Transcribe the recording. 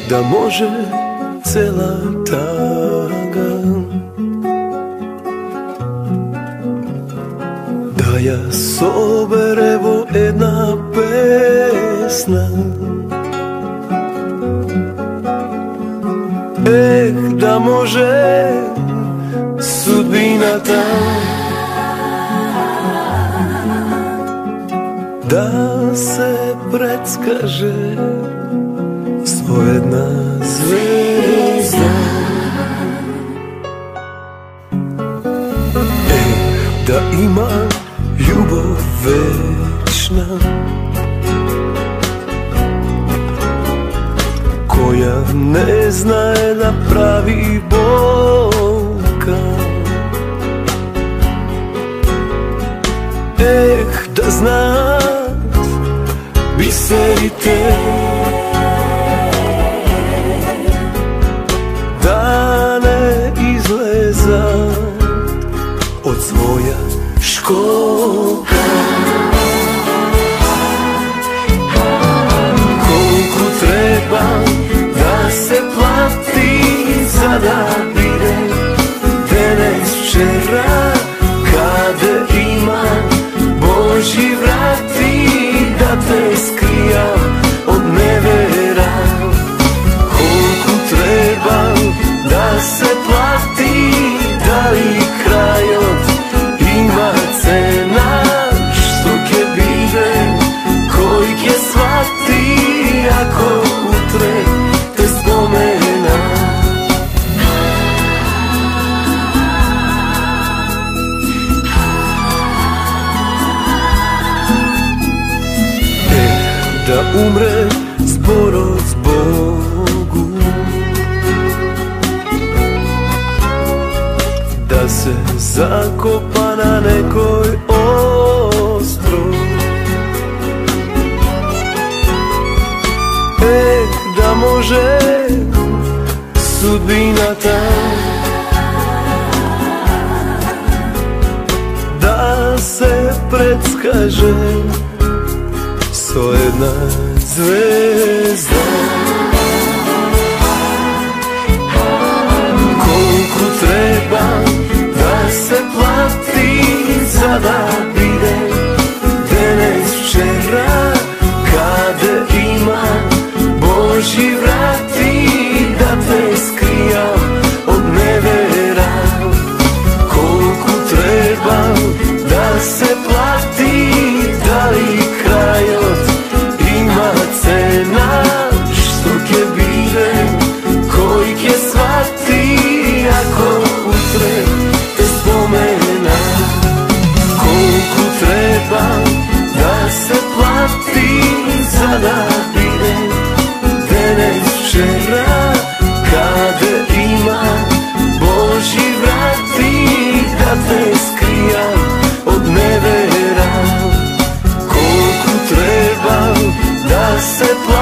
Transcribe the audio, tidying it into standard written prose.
Da može cela taga, da ja soberevo jedna pesna, da može sudbina ta, da se predskaže svojedna zvezda. Da ima ljubav večna, koja ne zna da pravi bolka. Da zna biseri te, da ne izleza od svoja školjka. Koliko treba da se plati za da bire danas včera, kada ima Božji vrati da te skrijam od nevera. Koliko treba da se plati, da li kraj od ima cena, što ke bide, koji ke shvati ako utre te spomena. Da umre zboro zbogu, da se zakopa na nekoj ostrov. Da može sudbina ta, da se predskaže svojedna zvezda. Koliko treba da se plati za da bide danas včera, kada ima Božji vrati da te skrijam od nevera. Koliko treba da se plati, da li kraj od ima cena, što ke bide, koji ke shvati ako utre te spomena. Koliko treba da se plati za da bide danas včera, kada ima Božji vrati da te skrijam od nevera. Koliko treba da se plati,